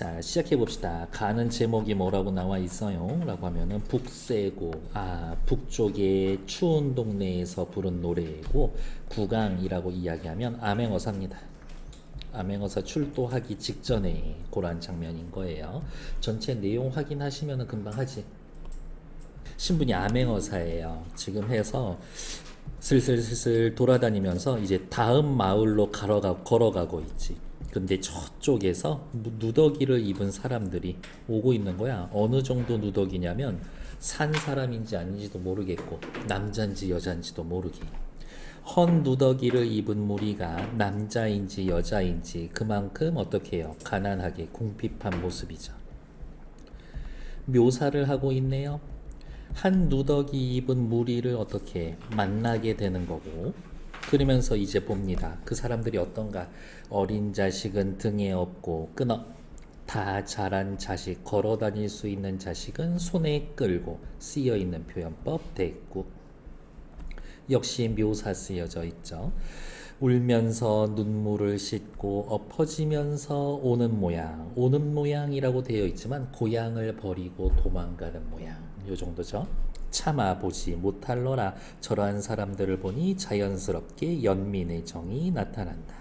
자, 시작해 봅시다. 가는 제목이 뭐라고 나와 있어요? 라고 하면은 북새고, 북쪽의 추운 동네에서 부른 노래고, 구강이라고 이야기하면 암행어사입니다. 암행어사 출도하기 직전에 그런 장면인 거예요. 전체 내용 확인하시면은 금방 하지. 신분이 암행어사예요. 지금 해서 슬슬 돌아다니면서 이제 다음 마을로 걸어가고 있지. 근데 저쪽에서 누더기를 입은 사람들이 오고 있는 거야. 어느 정도 누더기냐면 산 사람인지 아닌지도 모르겠고 남자인지 여자인지도 모르게 헌 누더기를 입은 무리가 남자인지 여자인지 그만큼 어떻게 해요? 가난하게 궁핍한 모습이죠. 묘사를 하고 있네요. 한 누더기 입은 무리를 어떻게 만나게 되는 거고, 그러면서 이제 봅니다. 그 사람들이 어떤가? 어린 자식은 등에 업고 끊어 다 자란 자식, 걸어 다닐 수 있는 자식은 손에 끌고 쓰여 있는 표현법 대구. 역시 묘사 쓰여져 있죠. 울면서 눈물을 씻고 엎어지면서 오는 모양이라고 되어 있지만 고향을 버리고 도망가는 모양, 요 정도죠. 참아보지 못할러라. 저러한 사람들을 보니 자연스럽게 연민의 정이 나타난다.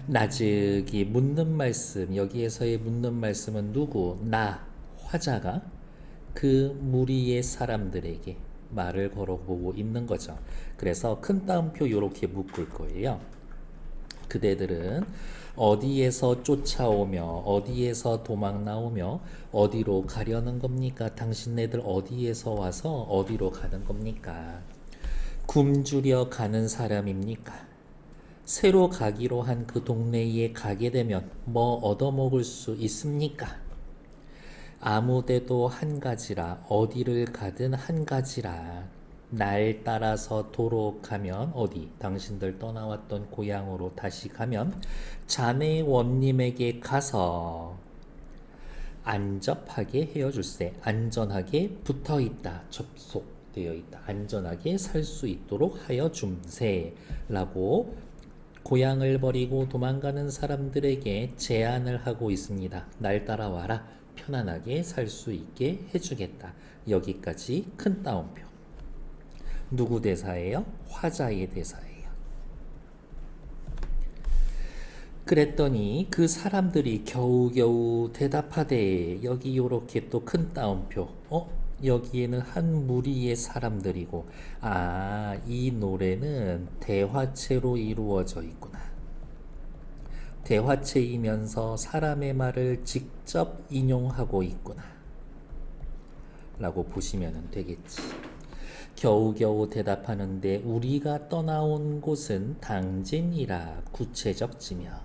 나직이 묻는 말씀, 여기에서의 묻는 말씀은 누구? 나, 화자가 그 무리의 사람들에게 말을 걸어보고 있는 거죠. 그래서 큰 따옴표 이렇게 묶을 거예요. 그대들은 어디에서 쫓아오며 어디에서 도망 나오며 어디로 가려는 겁니까? 당신네들 어디에서 와서 어디로 가는 겁니까? 굶주려 가는 사람입니까? 새로 가기로 한 그 동네에 가게 되면 뭐 얻어먹을 수 있습니까? 아무데도 한 가지라, 어디를 가든 한 가지라. 날 따라서 도로 가면 어디? 당신들 떠나왔던 고향으로 다시 가면 자네 원님에게 가서 안접하게 헤어줄세. 안전하게 붙어있다, 접속되어 있다, 안전하게 살 수 있도록 하여 줌세 라고 고향을 버리고 도망가는 사람들에게 제안을 하고 있습니다. 날 따라와라. 편안하게 살 수 있게 해주겠다. 여기까지 큰 따옴표. 누구 대사예요? 화자의 대사예요. 그랬더니 그 사람들이 겨우겨우 대답하되, 여기 요렇게 또 큰 따옴표. 여기에는 한 무리의 사람들이고, 이 노래는 대화체로 이루어져 있구나. 대화체이면서 사람의 말을 직접 인용하고 있구나 라고 보시면 되겠지. 겨우겨우 대답하는데 우리가 떠나온 곳은 당진이라. 구체적 지명.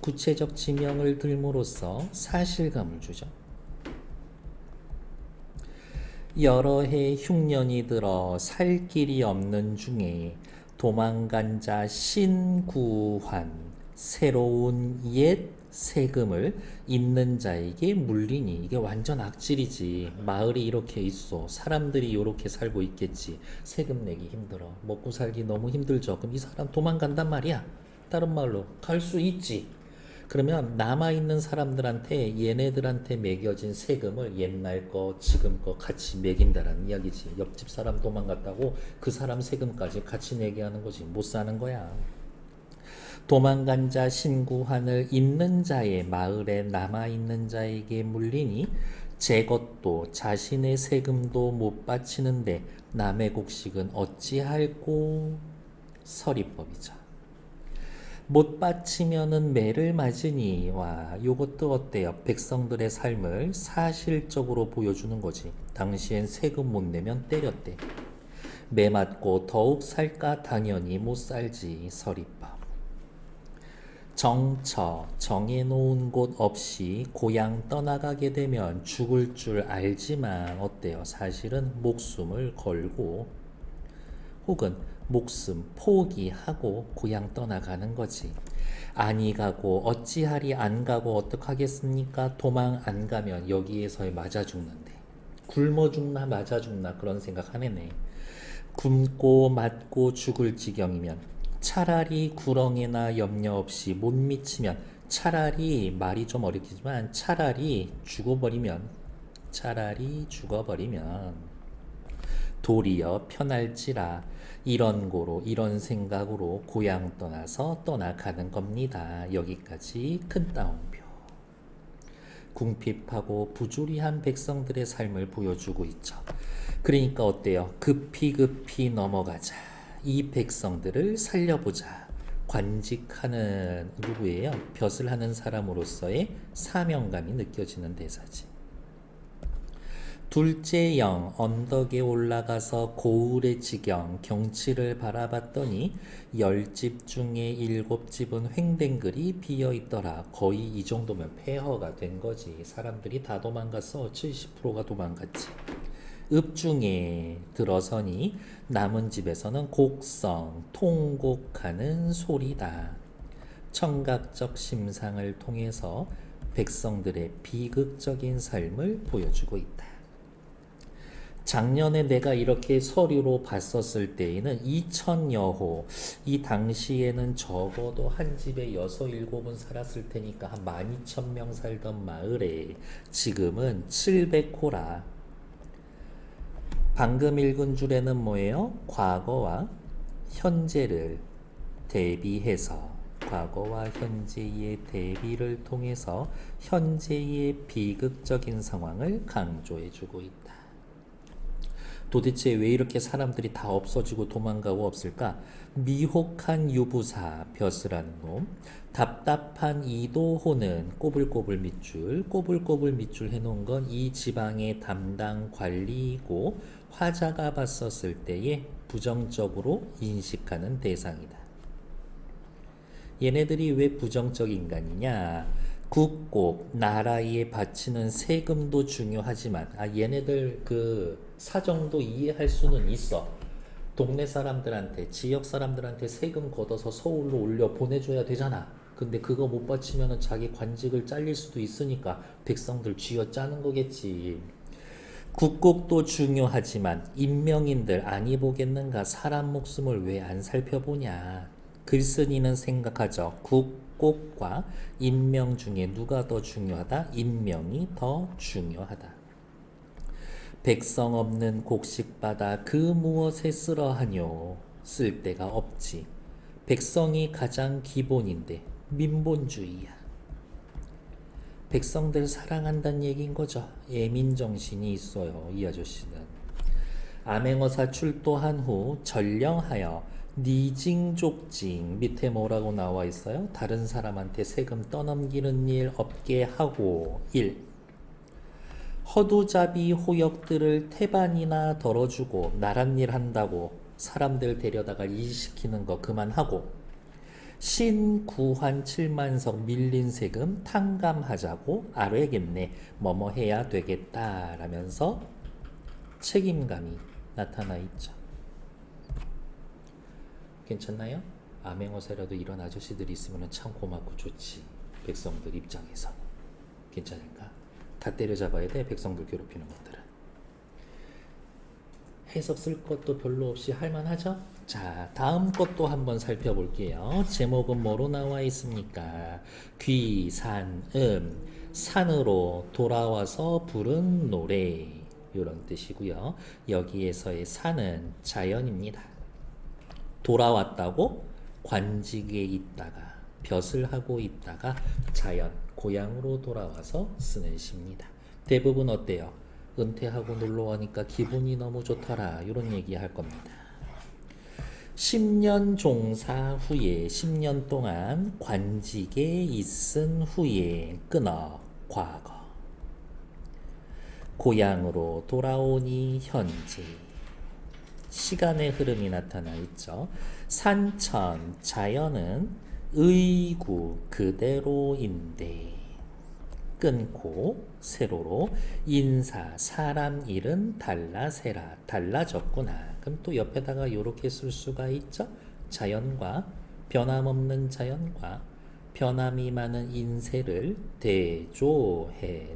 구체적 지명을 들므로써 사실감을 주죠. 여러 해 흉년이 들어 살 길이 없는 중에 도망간 자 신구환, 새로운 옛 세금을 있는 자에게 물리니. 이게 완전 악질이지. 마을이 이렇게 있어, 사람들이 이렇게 살고 있겠지, 세금 내기 힘들어, 먹고 살기 너무 힘들죠. 그럼 이 사람 도망간단 말이야. 다른 마을로 갈 수 있지. 그러면 남아있는 사람들한테, 얘네들한테 매겨진 세금을 옛날 거 지금 거 같이 매긴다라는 이야기지. 옆집 사람 도망갔다고 그 사람 세금까지 같이 내게 하는 거지. 못 사는 거야. 도망간 자 신구환을 있는 자의, 마을에 남아있는 자에게 물리니 제 것도 자신의 세금도 못 바치는데 남의 곡식은 어찌할꼬. 서리법이죠. 못 바치면은 매를 맞으니. 와, 요것도 어때요? 백성들의 삶을 사실적으로 보여주는 거지. 당시엔 세금 못 내면 때렸대. 매 맞고 더욱 살까? 당연히 못 살지. 서리법. 정처, 정해놓은 곳 없이 고향 떠나가게 되면 죽을 줄 알지만 어때요? 사실은 목숨을 걸고 혹은 목숨 포기하고 고향 떠나가는 거지. 아니 가고 어찌하리 안 가고 어떡하겠습니까? 도망 안 가면 여기에서 맞아 죽는데. 굶어 죽나 맞아 죽나 그런 생각 하네네. 굶고 맞고 죽을 지경이면 차라리 구렁이나 염려 없이 못 미치면 차라리 말이 좀 어렵지만 차라리 죽어버리면 도리어 편할지라 이런 고로 이런 생각으로 고향 떠나서 떠나가는 겁니다. 여기까지 큰 따옴표. 궁핍하고 부조리한 백성들의 삶을 보여주고 있죠. 그러니까 어때요? 급히 넘어가자. 이 백성들을 살려보자. 관직하는 누구예요? 벼슬 하는 사람으로서의 사명감이 느껴지는 대사지. 둘째 영 언덕에 올라가서 고을의 지경 경치를 바라봤더니 10집 중에 7집은 횡댕글이 비어있더라. 거의 이 정도면 폐허가 된 거지. 사람들이 다 도망갔어. 70%가 도망갔지. 읍중에 들어서니 남은 집에서는 곡성 통곡하는 소리다. 청각적 심상을 통해서 백성들의 비극적인 삶을 보여주고 있다. 작년에 내가 이렇게 서류로 봤었을 때에는 2천여호, 이 당시에는 적어도 한 집에 6, 7은 살았을 테니까 한 12,000명 살던 마을에 지금은 700호라. 방금 읽은 줄에는 뭐예요? 과거와 현재를 대비해서 과거와 현재의 대비를 통해서 현재의 비극적인 상황을 강조해주고 있다. 도대체 왜 이렇게 사람들이 다 없어지고 도망가고 없을까? 미혹한 유부사 벼슬한 놈, 답답한 이도호는 꼬불꼬불 밑줄 해놓은 건 이 지방의 담당 관리이고 화자가 봤었을 때에 부정적으로 인식하는 대상이다. 얘네들이 왜 부정적 인간이냐? 국고, 나라에 바치는 세금도 중요하지만 얘네들 그 사정도 이해할 수는 있어. 동네 사람들한테, 지역 사람들한테 세금 걷어서 서울로 올려 보내줘야 되잖아. 근데 그거 못 바치면 자기 관직을 잘릴 수도 있으니까 백성들 쥐어 짜는 거겠지. 국곡도 중요하지만 인명인들 아니 보겠는가? 사람 목숨을 왜 안 살펴보냐? 글쓴이는 생각하죠. 국곡과 인명 중에 누가 더 중요하다? 인명이 더 중요하다. 백성 없는 곡식바다 그 무엇에 쓰러하뇨? 쓸 데가 없지. 백성이 가장 기본인데 민본주의야. 백성들 사랑한다는 얘기인 거죠. 애민정신이 있어요. 이 아저씨는. 암행어사 출도한 후 전령하여 니징족징 밑에 뭐라고 나와 있어요? 다른 사람한테 세금 떠넘기는 일 없게 하고 1. 허두잡이 호역들을 태반이나 덜어주고 나랏일 한다고 사람들 데려다가 일시키는 거 그만하고 신구환 7만석 밀린 세금 탕감하자고 알아야겠네. 뭐뭐 해야 되겠다 라면서 책임감이 나타나 있죠. 괜찮나요? 암행어사라도 이런 아저씨들이 있으면 참 고맙고 좋지. 백성들 입장에서 괜찮을까? 다 때려잡아야 돼. 백성들 괴롭히는 것들은. 해석 쓸 것도 별로 없이 할만하죠? 자, 다음 것도 한번 살펴볼게요. 제목은 뭐로 나와 있습니까? 귀, 산, 산으로 돌아와서 부른 노래 이런 뜻이고요. 여기에서의 산은 자연입니다. 돌아왔다고 관직에 있다가 벼슬 하고 있다가 자연, 고향으로 돌아와서 쓰는 시입니다. 대부분 어때요? 은퇴하고 놀러 오니까 기분이 너무 좋더라 이런 얘기 할 겁니다. 10년 종사 후에 10년 동안 관직에 있은 후에 끊어 과거 고향으로 돌아오니 현재 시간의 흐름이 나타나 있죠. 산천 자연은 의구 그대로인데 끊고 세로로 인사 사람 일은 달라세라 달라졌구나. 그럼 또 옆에다가 이렇게 쓸 수가 있죠. 자연과 변함없는 자연과 변함이 많은 인세를 대조해서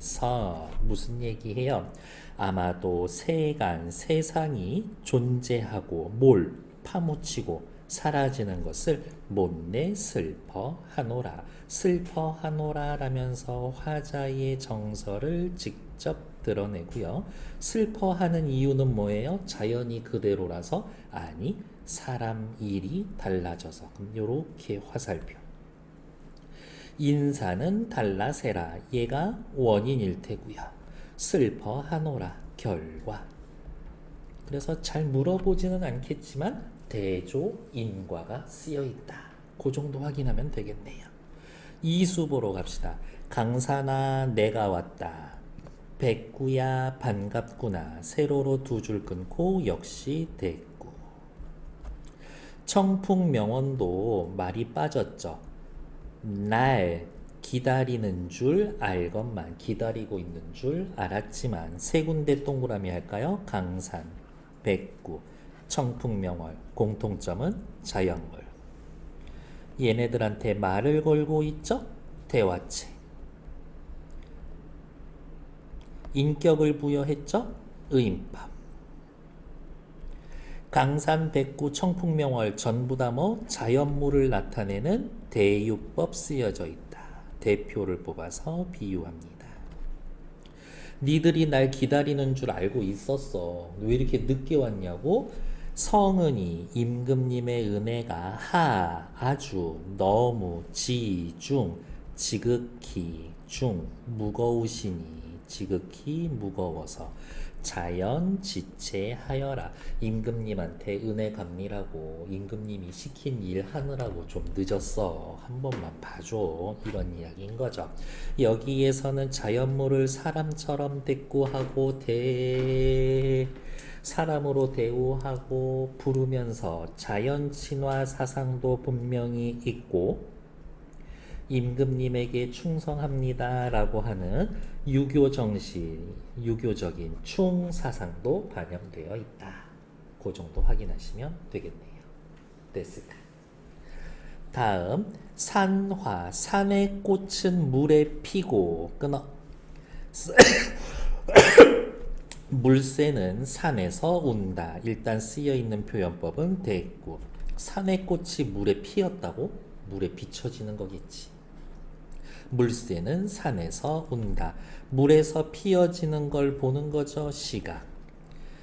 무슨 얘기해요? 아마도 세간세상이 존재하고 뭘 파묻히고 사라지는 것을 못내 슬퍼하노라. 슬퍼하노라 라면서 화자의 정서를 직접 드러내고요. 슬퍼하는 이유는 뭐예요? 자연이 그대로라서? 아니, 사람 일이 달라져서. 그럼 요렇게 화살표. 인사는 달라세라. 얘가 원인일 테고요. 슬퍼하노라. 결과. 그래서 잘 물어보지는 않겠지만 대조인과가 쓰여 있다. 그 정도 확인하면 되겠네요. 이수 보러 갑시다. 강산아 내가 왔다. 백구야 반갑구나. 세로로 두 줄 끊고 역시 대구. 청풍명언도 말이 빠졌죠. 날 기다리는 줄 알건만, 기다리고 있는 줄 알았지만 세 군데 동그라미 할까요? 강산, 백구, 청풍명월. 공통점은 자연물. 얘네들한테 말을 걸고 있죠? 대화체. 인격을 부여했죠? 의인법. 강산, 백구, 청풍명월 전부 다 뭐 자연물을 나타내는 대유법 쓰여져 있다. 대표를 뽑아서 비유합니다. 니들이 날 기다리는 줄 알고 있었어. 왜 이렇게 늦게 왔냐고? 성은이 임금님의 은혜가 아주 너무 지극히 무거우시니 지극히 무거워서 자연 지체하여라. 임금님한테 은혜 갚느라고 임금님이 시킨 일 하느라고 좀 늦었어. 한 번만 봐줘. 이런 이야기인 거죠. 여기에서는 자연물을 사람처럼 대꾸하고 사람으로 대우하고 부르면서 자연 친화 사상도 분명히 있고 임금님에게 충성합니다 라고 하는 유교 정신, 유교적인 충사상도 반영되어 있다. 그 정도 확인하시면 되겠네요. 됐을까? 다음 산화, 산의 꽃은 물에 피고 끊어. 물새는 산에서 운다. 일단 쓰여있는 표현법은 됐고, 산의 꽃이 물에 피었다고? 물에 비춰지는 거겠지. 물새는 산에서 운다. 물에서 피어지는 걸 보는 거죠. 시각.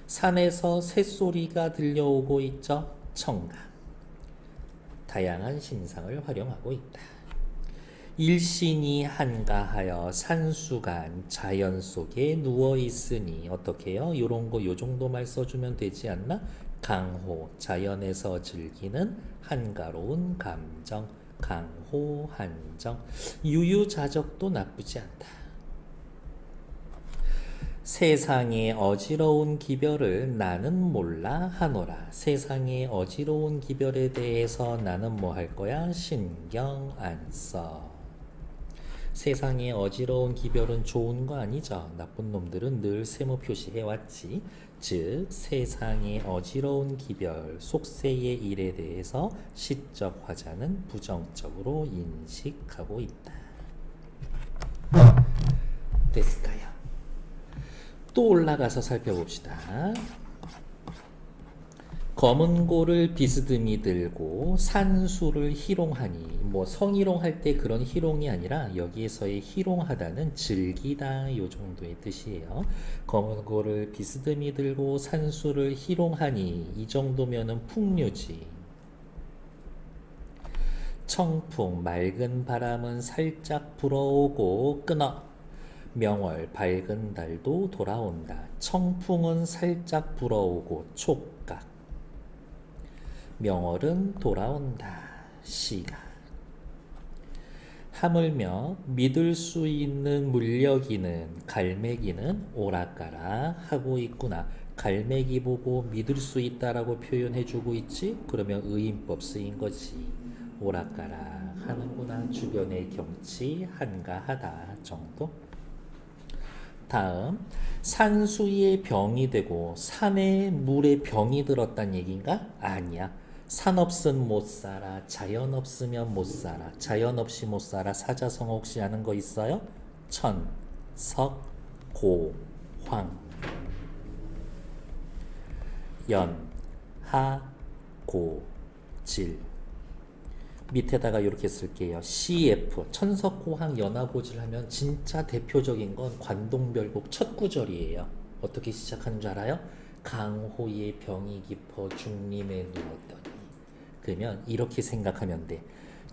산에서 새소리가 들려오고 있죠. 청각. 다양한 심상을 활용하고 있다. 일신이 한가하여 산수간 자연 속에 누워 있으니 어떻게 해요? 요런 거 요 정도만 써주면 되지 않나? 강호, 자연에서 즐기는 한가로운 감정, 강호, 한정. 유유자적도 나쁘지 않다. 세상의 어지러운 기별을 나는 몰라 하노라. 세상의 어지러운 기별에 대해서 나는 뭐 할 거야? 신경 안 써. 세상의 어지러운 기별은 좋은 거 아니죠. 나쁜 놈들은 늘 세모 표시해왔지. 즉 세상의 어지러운 기별, 속세의 일에 대해서 시적 화자는 부정적으로 인식하고 있다. 됐을까요? 또 올라가서 살펴봅시다. 검은 고를 비스듬히 들고 산수를 희롱하니, 뭐 성희롱할 때 그런 희롱이 아니라 여기에서의 희롱하다는 즐기다 요 정도의 뜻이에요. 검은 고를 비스듬히 들고 산수를 희롱하니 이 정도면은 풍류지. 청풍, 맑은 바람은 살짝 불어오고 끊어. 명월, 밝은 달도 돌아온다. 청풍은 살짝 불어오고 촉각. 명월은 돌아온다. 시가. 하물며 믿을 수 있는 물력이는 갈매기는 오락가라 하고 있구나. 갈매기 보고 믿을 수 있다라고 표현해주고 있지? 그러면 의인법 쓰인 거지. 오락가라 하는구나. 주변의 경치 한가하다 정도. 다음 산수의 병이 되고 산에 물에 병이 들었단 얘기인가? 아니야. 산 없으면 못 살아. 자연 없으면 못 살아. 자연 없이 못 살아. 사자성어 혹시 아는 거 있어요? 천, 석, 고, 황. 연, 하, 고, 질. 밑에다가 이렇게 쓸게요. CF 천석고항 연화고지를 하면 진짜 대표적인 건 관동별곡 첫 구절이에요. 어떻게 시작하는 줄 알아요? 강호의 병이 깊어 중림에 누웠더니. 그러면 이렇게 생각하면 돼.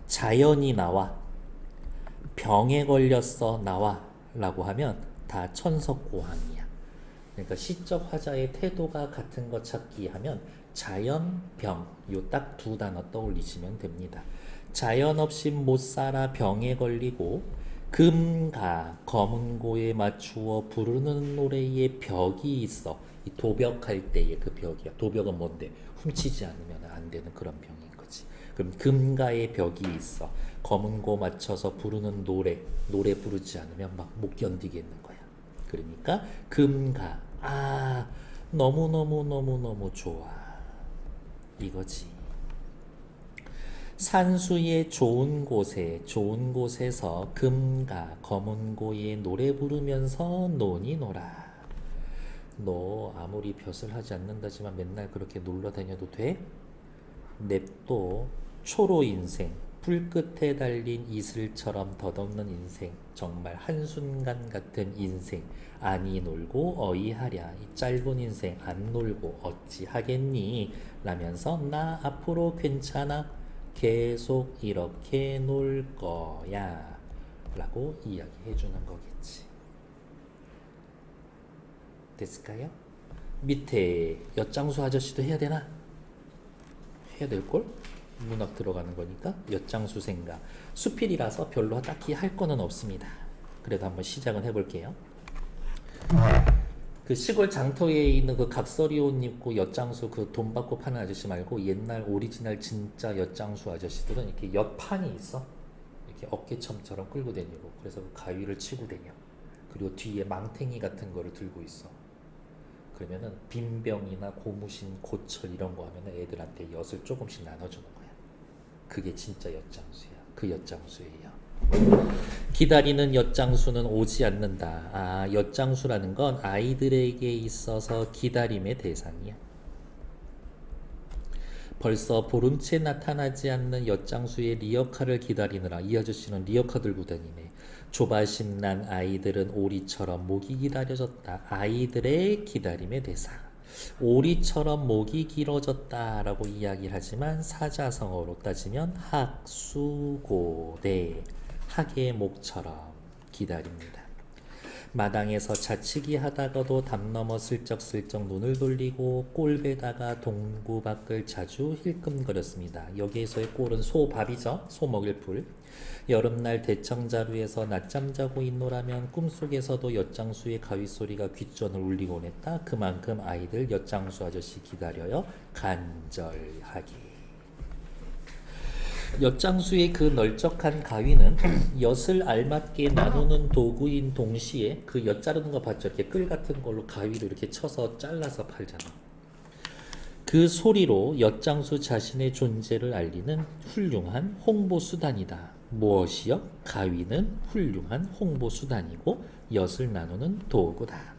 자연이 나와, 병에 걸렸어 나와 라고 하면 다 천석고항이야. 그러니까 시적 화자의 태도가 같은 것 찾기 하면 자연, 병, 요 딱 두 단어 떠올리시면 됩니다. 자연 없이 못 살아 병에 걸리고 금가 검은고에 맞추어 부르는 노래에 벽이 있어. 이 도벽할 때의 그 벽이야. 도벽은 뭔데? 훔치지 않으면 안 되는 그런 병인 거지. 그럼 금가에 벽이 있어. 검은고 맞춰서 부르는 노래 부르지 않으면 막 못 견디겠는 거야. 그러니까 금가 너무너무 좋아 이거지. 산수의 좋은 곳에서 금가 검은고에 노래 부르면서 노니 놀아. 너 아무리 벼슬 하지 않는다지만 맨날 그렇게 놀러 다녀도 돼? 냅둬. 초로 인생, 불끝에 달린 이슬처럼 덧없는 인생, 정말 한순간 같은 인생, 아니 놀고 어이하랴. 이 짧은 인생 안 놀고 어찌 하겠니? 라면서 나 앞으로 괜찮아. 계속 이렇게 놀 거야. 라고 이야기해 주는 거겠지. 됐을까요? 밑에 엿장수 아저씨도 해야 되나? 해야 될걸? 문학 들어가는 거니까 엿장수 생각. 수필이라서 별로 딱히 할 거는 없습니다. 그래도 한번 시작은 해볼게요. 그 시골 장터에 있는 그 각설이 옷 입고 엿장수 그 돈 받고 파는 아저씨 말고 옛날 오리지널 진짜 엿장수 아저씨들은 이렇게 엿판이 있어. 이렇게 어깨첨처럼 끌고 다니고 그래서 그 가위를 치고 다녀. 그리고 뒤에 망탱이 같은 거를 들고 있어. 그러면은 빈병이나 고무신, 고철 이런 거 하면은 애들한테 엿을 조금씩 나눠주는 거야. 그게 진짜 엿장수야. 그 엿장수예요. 기다리는 엿장수는 오지 않는다. 엿장수라는 건 아이들에게 있어서 기다림의 대상이야. 벌써 보름째 나타나지 않는 엿장수의 리어카를 기다리느라 이 아저씨는 리어카 들고 다니네. 조바심 난 아이들은 오리처럼 목이 기다려졌다. 아이들의 기다림의 대상. 오리처럼 목이 길어졌다 라고 이야기를 하지만 사자성어로 따지면 학수고대. 학의 목처럼 기다립니다. 마당에서 자치기 하다가도 담 넘어 슬쩍슬쩍 눈을 돌리고 꼴배다가 동구 밖을 자주 힐끔거렸습니다. 여기에서의 꼴은 소밥이죠. 소 먹일 풀. 여름날 대청자루에서 낮잠 자고 있노라면 꿈속에서도 엿장수의 가위소리가 귓전을 울리곤 했다. 그만큼 아이들 엿장수 아저씨 기다려요. 간절하게. 엿장수의 그 널쩍한 가위는 엿을 알맞게 나누는 도구인 동시에 그 엿 자르는 거 봤죠? 이렇게 끌 같은 걸로 가위로 이렇게 쳐서 잘라서 팔잖아. 그 소리로 엿장수 자신의 존재를 알리는 훌륭한 홍보수단이다. 무엇이요? 가위는 훌륭한 홍보수단이고 엿을 나누는 도구다.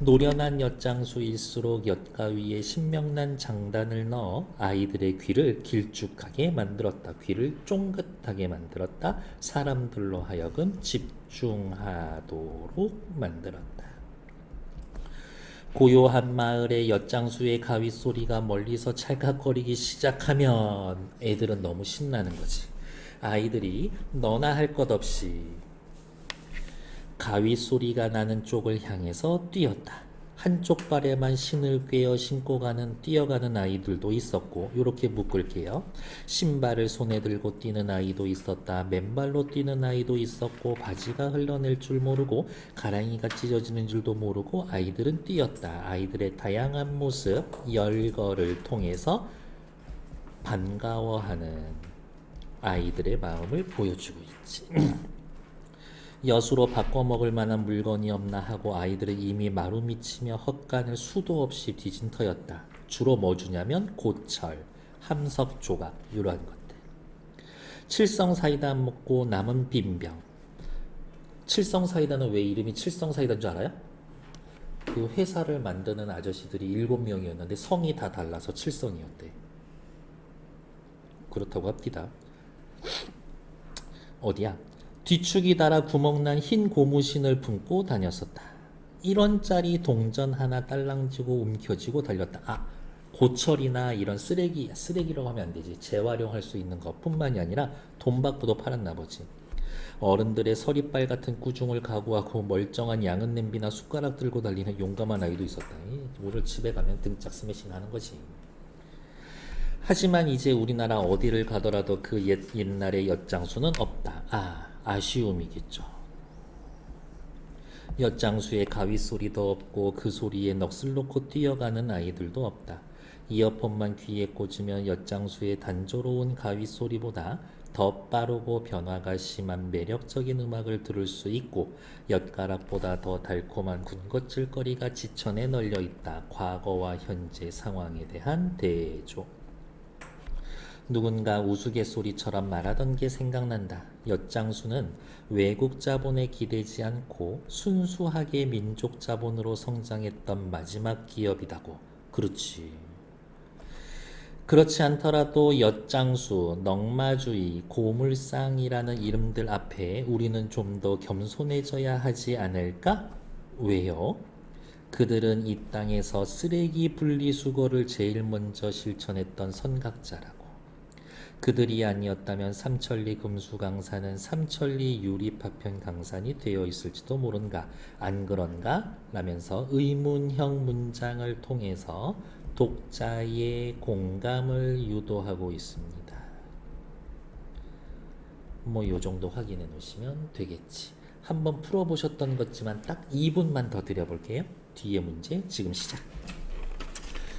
노련한 엿장수일수록 엿가위에 신명난 장단을 넣어 아이들의 귀를 길쭉하게 만들었다. 귀를 쫑긋하게 만들었다. 사람들로 하여금 집중하도록 만들었다. 고요한 마을의 엿장수의 가위 소리가 멀리서 찰칵거리기 시작하면 애들은 너무 신나는 거지. 아이들이 너나 할 것 없이 가위 소리가 나는 쪽을 향해서 뛰었다. 한쪽 발에만 신을 꿰어 신고 뛰어가는 아이들도 있었고, 요렇게 묶을게요. 신발을 손에 들고 뛰는 아이도 있었다. 맨발로 뛰는 아이도 있었고, 바지가 흘러낼 줄 모르고, 가랑이가 찢어지는 줄도 모르고, 아이들은 뛰었다. 아이들의 다양한 모습, 열거를 통해서 반가워하는 아이들의 마음을 보여주고 있지. 엿으로 바꿔먹을 만한 물건이 없나 하고 아이들은 이미 마루 미치며 헛간을 수도 없이 뒤진 터였다. 주로 뭐 주냐면 고철, 함석 조각 이러한 것들. 칠성사이다 먹고 남은 빈병. 칠성사이다는 왜 이름이 칠성사이다인 줄 알아요? 그 회사를 만드는 아저씨들이 7명이었는데 성이 다 달라서 칠성이었대. 그렇다고 합디다. 어디야? 뒤축이 달아 구멍난 흰 고무신을 품고 다녔었다. 1원짜리 동전 하나 딸랑지고 움켜쥐고 달렸다. 아, 고철이나 이런 쓰레기라고 하면 안 되지. 재활용할 수 있는 것뿐만이 아니라 돈 받고도 팔았나 보지. 어른들의 서리빨 같은 꾸중을 각오하고 멀쩡한 양은 냄비나 숟가락 들고 달리는 용감한 아이도 있었다. 오늘 집에 가면 등짝 스매싱 하는 거지. 하지만 이제 우리나라 어디를 가더라도 그 옛날의 엿장수는 없다. 아쉬움이겠죠. 엿장수의 가위 소리도 없고 그 소리에 넋을 놓고 뛰어가는 아이들도 없다. 이어폰만 귀에 꽂으면 엿장수의 단조로운 가위 소리보다 더 빠르고 변화가 심한 매력적인 음악을 들을 수 있고 엿가락보다 더 달콤한 군것질거리가 지천에 널려 있다. 과거와 현재 상황에 대한 대조. 누군가 우스갯소리처럼 말하던 게 생각난다. 엿장수는 외국 자본에 기대지 않고 순수하게 민족 자본으로 성장했던 마지막 기업이다고. 그렇지. 그렇지 않더라도 엿장수, 넝마주의, 고물상이라는 이름들 앞에 우리는 좀 더 겸손해져야 하지 않을까? 왜요? 그들은 이 땅에서 쓰레기 분리수거를 제일 먼저 실천했던 선각자라고. 그들이 아니었다면 삼천리 금수강산은 삼천리 유리파편 강산이 되어 있을지도 모른가. 안 그런가? 라면서 의문형 문장을 통해서 독자의 공감을 유도하고 있습니다. 뭐 요 정도 확인해 놓으시면 되겠지. 한번 풀어보셨던 것지만 딱 2분만 더 드려볼게요. 뒤에 문제 지금 시작.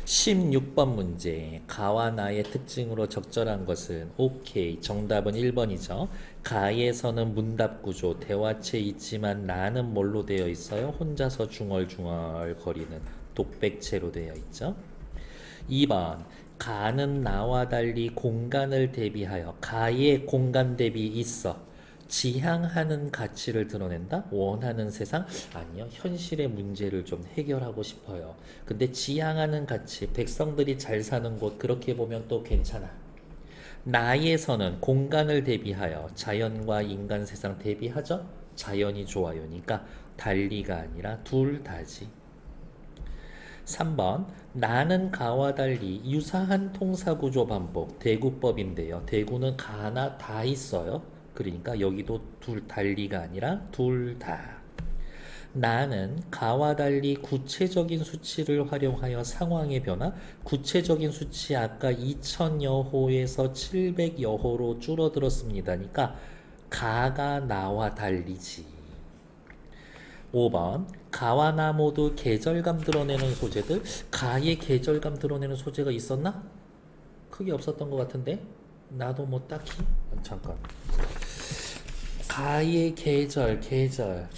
16번 문제. 가와 나의 특징으로 적절한 것은 오케이. 정답은 1번이죠. 가에서는 문답 구조, 대화체 있지만 나는 뭘로 되어 있어요? 혼자서 중얼중얼 거리는 독백체로 되어 있죠. 2번. 가는 나와 달리 공간을 대비하여 가의 공간 대비 있어. 지향하는 가치를 드러낸다? 원하는 세상? 아니요. 현실의 문제를 좀 해결하고 싶어요. 근데 지향하는 가치, 백성들이 잘 사는 곳 그렇게 보면 또 괜찮아. 나에서는 공간을 대비하여 자연과 인간 세상 대비하죠? 자연이 좋아요니까 달리가 아니라 둘 다지. 3번. 나는 가와 달리 유사한 통사구조 반복 대구법인데요. 대구는 가나 다 있어요. 그러니까 여기도 둘 달리가 아니라 둘 다. 나는 가와 달리 구체적인 수치를 활용하여 상황의 변화. 구체적인 수치 아까 2000여호에서 700여호로 줄어들었습니다. 그러니까 가가 나와 달리지. 5번. 가와 나 모두 계절감 드러내는 소재들. 가의 계절감 드러내는 소재가 있었나? 크게 없었던 것 같은데. 나도 뭐 딱히. 잠깐. 가의 계절.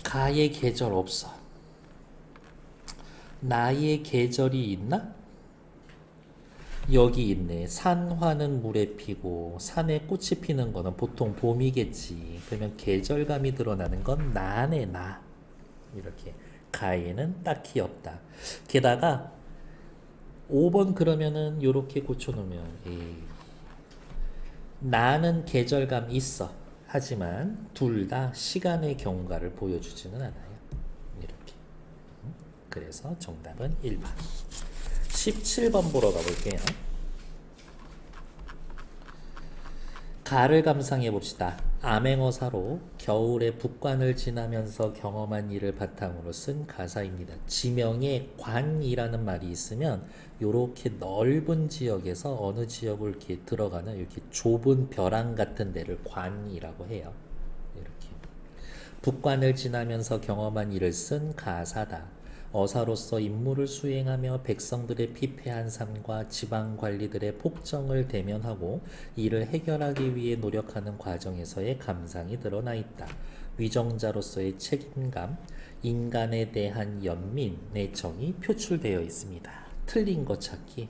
가의 계절 없어. 나의 계절이 있나? 여기 있네. 산화는 물에 피고 산에 꽃이 피는 거는 보통 봄이겠지. 그러면 계절감이 드러나는 건 나네 나. 이렇게 가에는 딱히 없다. 게다가 5번 그러면은 요렇게 고쳐놓으면 나는 계절감 있어. 하지만 둘 다 시간의 경과를 보여주지는 않아요. 이렇게. 그래서 정답은 1번. 17번 보러 가볼게요. 가를 감상해 봅시다. 암행어사로 겨울에 북관을 지나면서 경험한 일을 바탕으로 쓴 가사입니다. 지명에 관이라는 말이 있으면 이렇게 넓은 지역에서 어느 지역을 이렇게 들어가는 이렇게 좁은 벼랑 같은 데를 관이라고 해요. 이렇게 북관을 지나면서 경험한 일을 쓴 가사다. 어사로서 임무를 수행하며 백성들의 피폐한 삶과 지방관리들의 폭정을 대면하고 이를 해결하기 위해 노력하는 과정에서의 감상이 드러나 있다. 위정자로서의 책임감, 인간에 대한 연민의 정이 표출되어 있습니다. 틀린 거 찾기.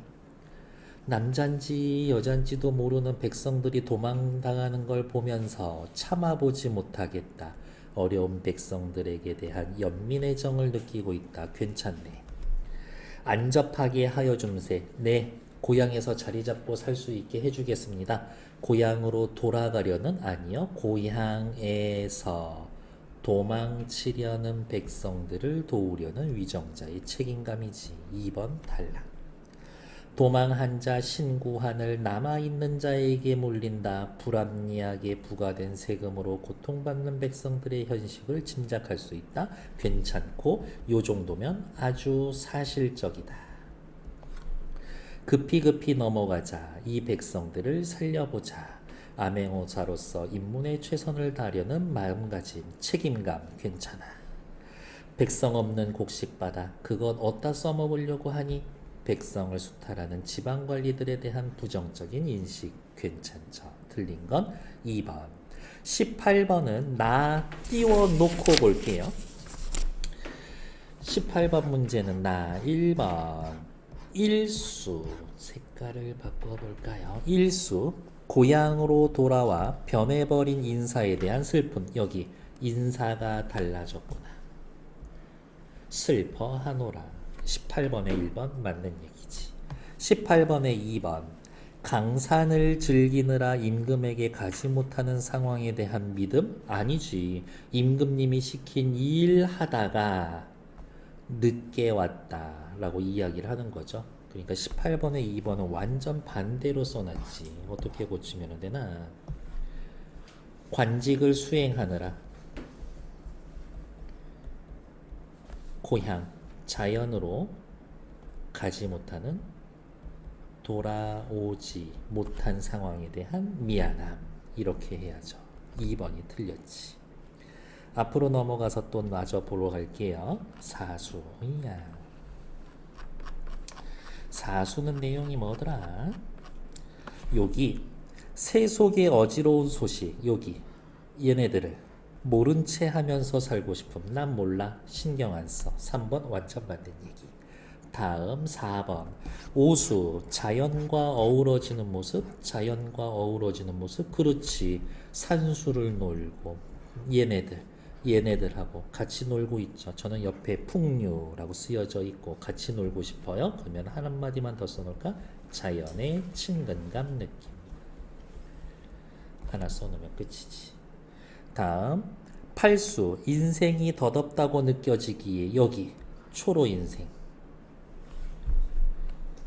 남잔지 여잔지도 모르는 백성들이 도망당하는 걸 보면서 참아보지 못하겠다. 어려운 백성들에게 대한 연민의 정을 느끼고 있다. 괜찮네. 안접하게 하여 줌세. 네, 고향에서 자리 잡고 살 수 있게 해주겠습니다. 고향으로 돌아가려는 아니요. 고향에서 도망치려는 백성들을 도우려는 위정자의 책임감이지. 2번 탈락. 도망한 자 신구한을 남아있는 자에게 물린다. 불합리하게 부과된 세금으로 고통받는 백성들의 현실을 짐작할 수 있다. 괜찮고 요 정도면 아주 사실적이다. 급히 넘어가자. 이 백성들을 살려보자. 암행어사로서 인문에 최선을 다하려는 마음가짐, 책임감 괜찮아. 백성 없는 곡식바다 그건 어디다 써먹으려고 하니? 백성을 수탈하는 지방관리들에 대한 부정적인 인식 괜찮죠. 틀린 건 2번. 18번은 나 띄워놓고 볼게요. 18번 문제는 나 1번 일수 색깔을 바꿔볼까요? 일수 고향으로 돌아와 변해버린 인사에 대한 슬픔. 여기 인사가 달라졌구나. 슬퍼하노라. 18번에 1번 맞는 얘기지. 18번에 2번 강산을 즐기느라 임금에게 가지 못하는 상황에 대한 믿음? 아니지. 임금님이 시킨 일 하다가 늦게 왔다 라고 이야기를 하는 거죠. 그러니까 18번에 2번은 완전 반대로 써놨지. 어떻게 고치면 되나? 관직을 수행하느라 고향 자연으로 가지 못하는 돌아오지 못한 상황에 대한 미안함 이렇게 해야죠. 2번이 틀렸지. 앞으로 넘어가서 또 마저 보러 갈게요. 사수야. 사수는 내용이 뭐더라? 여기 새 속의 어지러운 소식. 여기 얘네들을 모른 채 하면서 살고 싶음. 난 몰라. 신경 안 써. 3번 완전 맞는 얘기. 다음 4번. 오수. 자연과 어우러지는 모습. 자연과 어우러지는 모습. 그렇지. 산수를 놀고 얘네들하고 같이 놀고 있죠. 저는 옆에 풍류라고 쓰여져 있고 같이 놀고 싶어요. 그러면 한마디만 더 써놓을까? 자연의 친근감 느낌. 하나 써놓으면 끝이지. 다음 8수 인생이 덧없다고 느껴지기에 여기 초로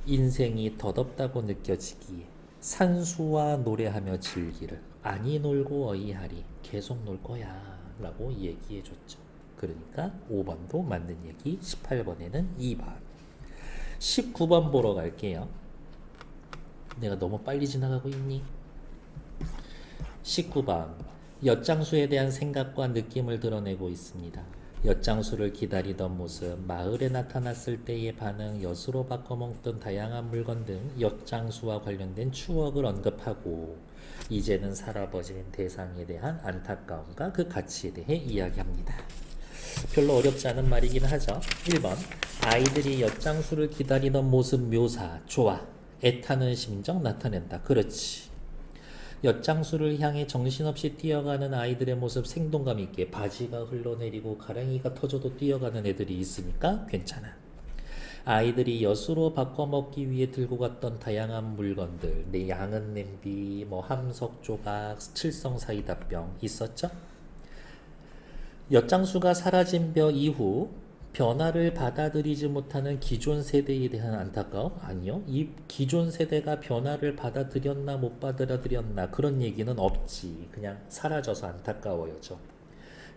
인생이 덧없다고 느껴지기에 산수와 노래하며 즐기를 아니 놀고 어이하리 계속 놀 거야 라고 얘기해 줬죠. 그러니까 5번도 맞는 얘기. 18번에는 2번. 19번 보러 갈게요. 내가 너무 빨리 지나가고 있니? 19번 엿장수에 대한 생각과 느낌을 드러내고 있습니다. 엿장수를 기다리던 모습, 마을에 나타났을 때의 반응, 엿으로 바꿔먹던 다양한 물건 등 엿장수와 관련된 추억을 언급하고 이제는 사라버진 대상에 대한 안타까움과 그 가치에 대해 이야기합니다. 별로 어렵지 않은 말이긴 하죠. 1번 아이들이 엿장수를 기다리던 모습 묘사 좋아. 애타는 심정 나타낸다. 그렇지. 엿장수를 향해 정신없이 뛰어가는 아이들의 모습 생동감 있게 바지가 흘러내리고 가랭이가 터져도 뛰어가는 애들이 있으니까 괜찮아. 아이들이 엿으로 바꿔 먹기 위해 들고 갔던 다양한 물건들, 내 양은 냄비, 함석 조각, 칠성 사이다병 있었죠? 엿장수가 사라진 벼 이후 변화를 받아들이지 못하는 기존 세대에 대한 안타까움? 아니요. 이 기존 세대가 변화를 받아들였나 못 받아들였나 그런 얘기는 없지. 그냥 사라져서 안타까워요죠.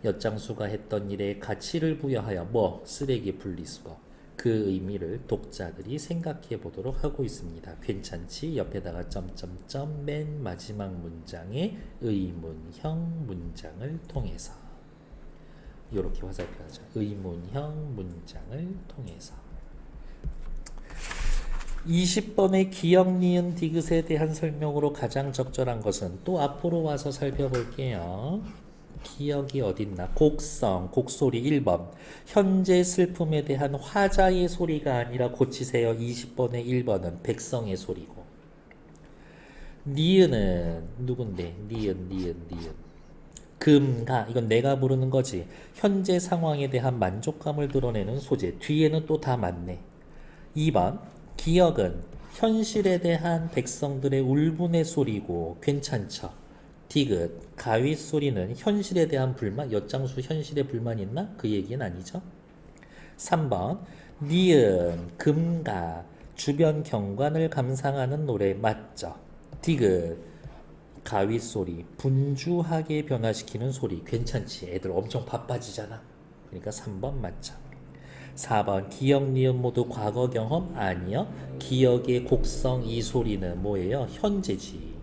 엿장수가 했던 일에 가치를 부여하여 쓰레기 분리수거. 그 의미를 독자들이 생각해 보도록 하고 있습니다. 괜찮지? 옆에다가 점점점 맨 마지막 문장에 의문형 문장을 통해서 이렇게 화살표하죠. 의문형 문장을 통해서. 20번의 기역, 니은, 디귿에 대한 설명으로 가장 적절한 것은 또 앞으로 와서 살펴볼게요. 기역이 어딨나? 곡성, 곡소리 1번. 현재 슬픔에 대한 화자의 소리가 아니라 고치세요. 20번의 1번은 백성의 소리고. 니은은 누군데? 니은. 금가 이건 내가 부르는 거지. 현재 상황에 대한 만족감을 드러내는 소재. 뒤에는 또 다 맞네. 2번 기억은 현실에 대한 백성들의 울분의 소리고 괜찮죠. 디귿, 가위 소리는 현실에 대한 불만, 엿장수 현실에 불만 있나? 그 얘기는 아니죠. 3번, 니은, 금가, 주변 경관을 감상하는 노래 맞죠. 디귿, 가위 소리, 분주하게 변화시키는 소리 괜찮지. 애들 엄청 바빠지잖아. 그러니까 3번 맞죠. 4번 기억, 니은 모두 과거 경험 아니요. 기억의 곡성 이 소리는 뭐예요? 현재지.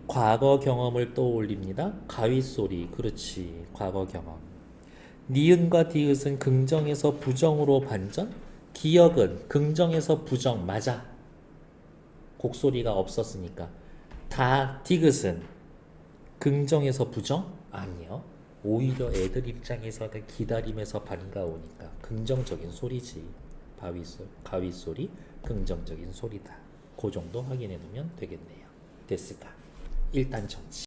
과거 경험을 떠올립니다. 가위 소리 그렇지. 과거 경험. 니은과 디귿은 긍정에서 부정으로 반전. 기억은 긍정에서 부정 맞아. 곡소리가 없었으니까. 다 디귿은 긍정에서 부정 아니요. 오히려 애들 입장에서는 기다림에서 반가우니까 긍정적인 소리지. 가위 소리 긍정적인 소리다. 그 정도 확인해 두면 되겠네요. 됐을까? 1단 정치.